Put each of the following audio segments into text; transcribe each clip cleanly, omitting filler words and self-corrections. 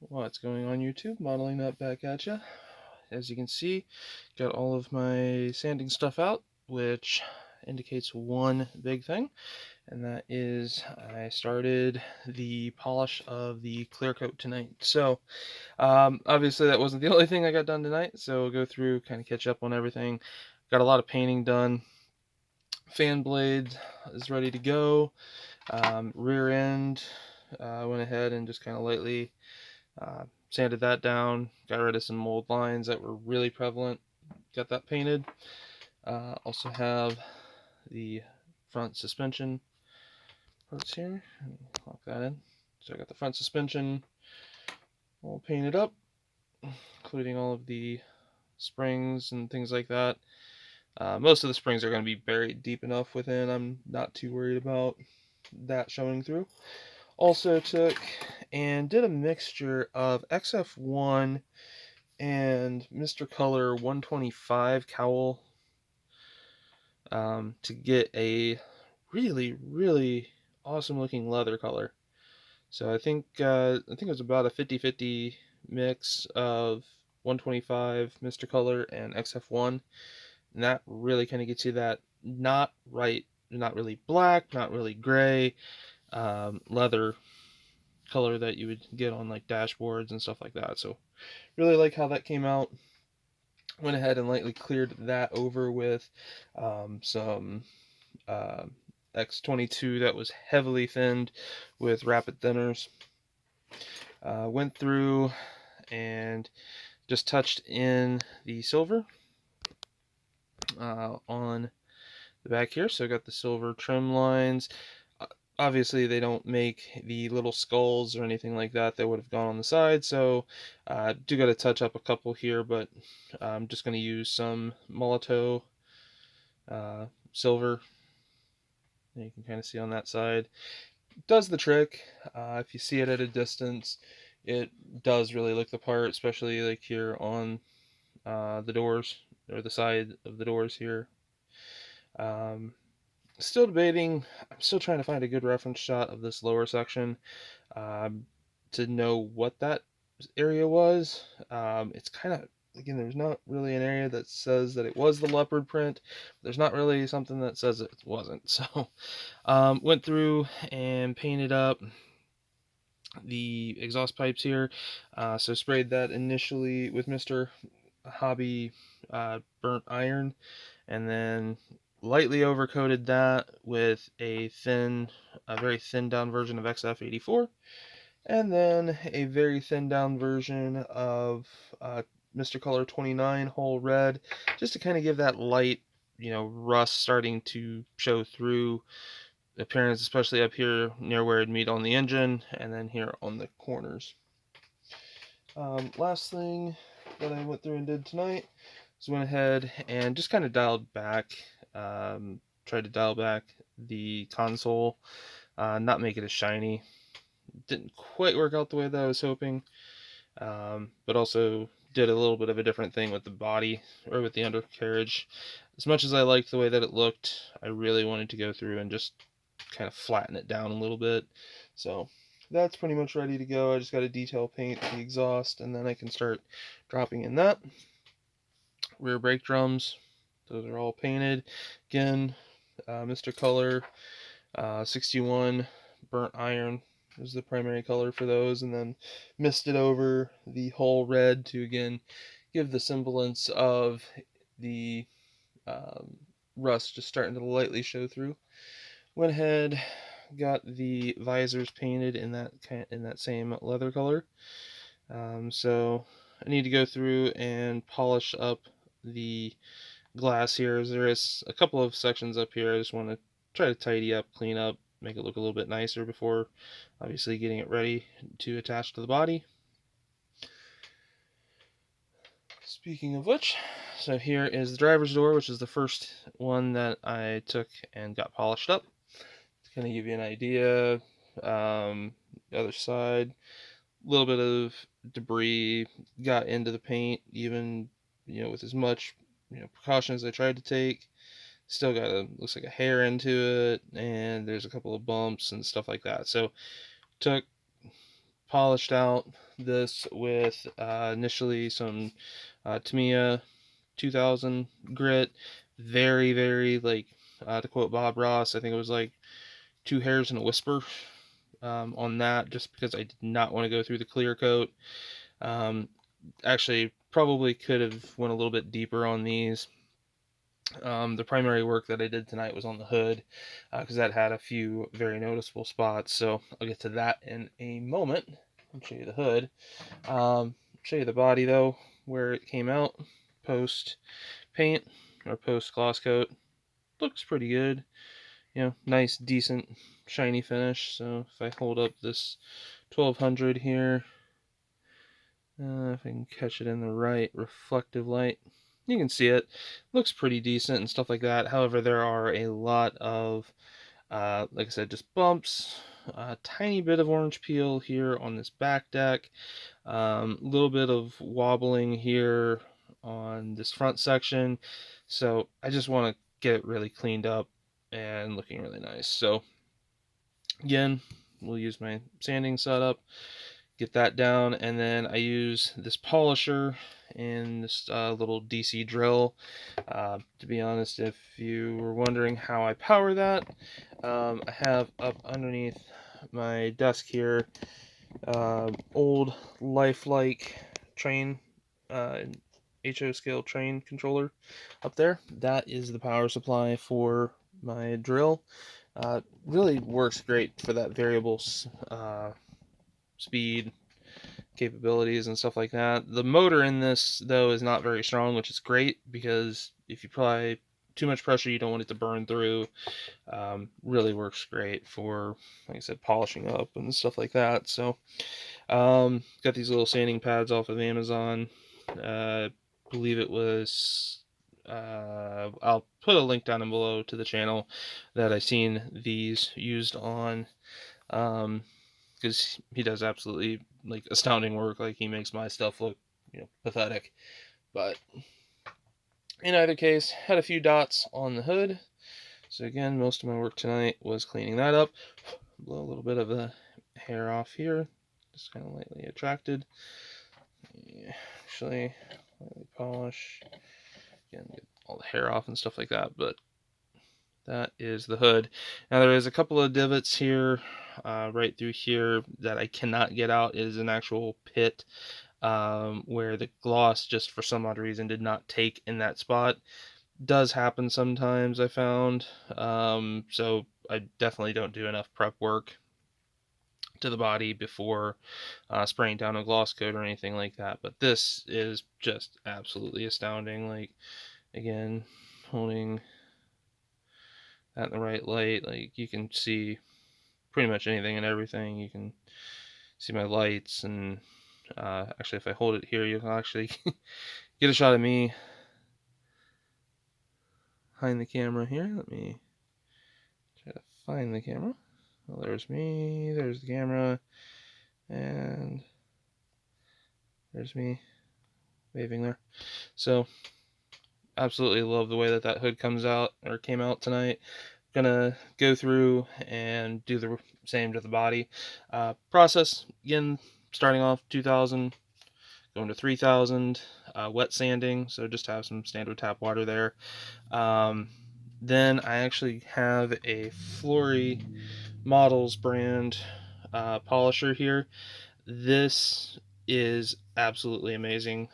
What's going on YouTube? Modeling that back at you. As you can see, got all of my sanding stuff out, which indicates one big thing, and that is I started the polish of the clear coat tonight. So obviously that wasn't the only thing I got done tonight, so we'll go through, kind of catch up on everything. Got a lot of painting done. Fan blade is ready to go. Rear end, went ahead and just kind of lightly sanded that down, got rid of some mold lines that were really prevalent, got that painted. Also have the front suspension parts here, lock that in. So I got the front suspension all painted up, including all of the springs and things like that. Most of the springs are going to be buried deep enough within. I'm not too worried about that showing through. Also took and did a mixture of XF1 and Mr. Color 125 cowl to get a really awesome looking leather color. So I think it was about a 50-50 mix of 125 Mr. Color and XF1, and that really kind of gets you that not really black, not really gray leather color that you would get on like dashboards and stuff like that. So really like how that came out. Went ahead and lightly cleared that over with some uh, X22 that was heavily thinned with rapid thinners. Went through and just touched in the silver on the back here. So I got the silver trim lines. Obviously they don't make the little skulls or anything like that would have gone on the side, so do got to touch up a couple here, but I'm just going to use some Molotow silver. You can kind of see on that side. It does the trick. If you see it at a distance, it does really look the part, especially like here on the doors, or the side of the doors here. Still debating. I'm still trying to find a good reference shot of this lower section to know what that area was. It's kind of, again, there's not really an area that says that it was the leopard print. There's not really something that says it wasn't. So went through and painted up the exhaust pipes here. So sprayed that initially with Mr. Hobby burnt iron, and then lightly overcoated that with a very thin down version of XF84, and then a very thin down version of Mr. Color 29 whole red, just to kind of give that light, rust starting to show through appearance, especially up here near where it'd meet on the engine, and then here on the corners. Last thing that I went through and did tonight is went ahead and just kind of dialed back, tried to dial back the console, not make it as shiny. Didn't quite work out the way that I was hoping, but also did a little bit of a different thing with the body, or with the undercarriage. As much as I liked the way that it looked, I really wanted to go through and just kind of flatten it down a little bit. So that's pretty much ready to go. I just got to detail paint the exhaust, and then I can start dropping in that. Rear brake drums, those are all painted. Again, Mr. Color 61 burnt iron is the primary color for those, and then misted over the whole red to again give the semblance of the rust just starting to lightly show through. Went ahead, got the visors painted in that same leather color. So I need to go through and polish up the glass here. There is a couple of sections up here I just want to try to tidy up, clean up, make it look a little bit nicer before obviously getting it ready to attach to the body. Speaking of which, so here is the driver's door, which is the first one that I took and got polished up. To kind of give you an idea, the other side, a little bit of debris got into the paint, even with as much precautions I tried to take. Still got looks like a hair into it, and there's a couple of bumps and stuff like that. So took, polished out this with initially some Tamiya 2000 grit. Very, very, like, to quote Bob Ross, I think it was like 2 hairs and a whisper on that, just because I did not want to go through the clear coat. Actually, probably could have went a little bit deeper on these. The primary work that I did tonight was on the hood, because that had a few very noticeable spots. So I'll get to that in a moment. I'll show you the hood. Show you the body though, where it came out post paint or post gloss coat. Looks pretty good. You know, nice, decent, shiny finish. So if I hold up this 1200 here, if I can catch it in the right reflective light, you can see it. Looks pretty decent and stuff like that. However, there are a lot of, like I said, just bumps, a tiny bit of orange peel here on this back deck, a little bit of wobbling here on this front section. So I just want to get it really cleaned up and looking really nice. So again, we'll use my sanding setup, get that down, and then I use this polisher and this little DC drill. To be honest, if you were wondering how I power that, I have up underneath my desk here old lifelike train, HO scale train controller up there. That is the power supply for my drill. Really works great for that variable speed capabilities and stuff like that. The motor in this though is not very strong, which is great, because if you apply too much pressure you don't want it to burn through. Really works great for, like I said, polishing up and stuff like that. So got these little sanding pads off of Amazon. Believe it was, I'll put a link down below to the channel that I seen these used on, because he does absolutely, like, astounding work. Like, he makes my stuff look, pathetic. But in either case, had a few dots on the hood. So again, most of my work tonight was cleaning that up. Blow a little bit of the hair off here, just kind of lightly attracted. Actually, lightly polish. Again, get all the hair off and stuff like that. But that is the hood. Now there is a couple of divots here, right through here, that I cannot get out. It is an actual pit where the gloss, just for some odd reason, did not take in that spot. Does happen sometimes, I found. So I definitely don't do enough prep work to the body before spraying down a gloss coat or anything like that. But this is just absolutely astounding. Like, again, holding that in the right light, like, you can see pretty much anything and everything. You can see my lights, and actually, if I hold it here, you can actually get a shot of me behind the camera here. Let me try to find the camera. Well, there's me, there's the camera, and there's me waving there. So absolutely love the way that that hood comes out, or came out tonight. Gonna go through and do the same to the body. Process, again, starting off 2000, going to 3000, wet sanding, so just have some standard tap water there. Then I actually have a Flory Models brand polisher here. This is absolutely amazing.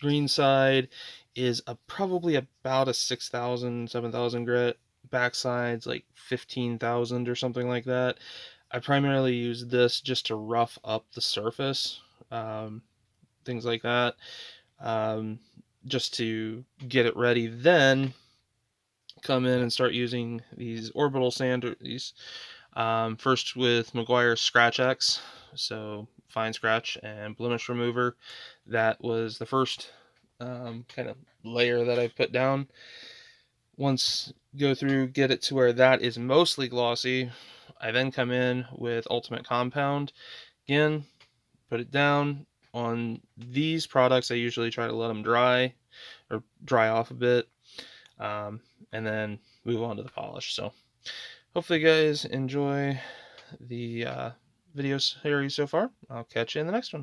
Green side is probably about a 6,000, 7,000 grit. Backside's like 15,000 or something like that. I primarily use this just to rough up the surface, things like that, just to get it ready. Then come in and start using these orbital sanders. First with Meguiar's Scratch X, so fine scratch and blemish remover. That was the first kind of layer that I put down. Once go through, get it to where that is mostly glossy, I then come in with Ultimate Compound. Again, put it down. On these products, I usually try to let them dry, or dry off a bit, and then move on to the polish. So hopefully you guys enjoy the video series so far. I'll catch you in the next one.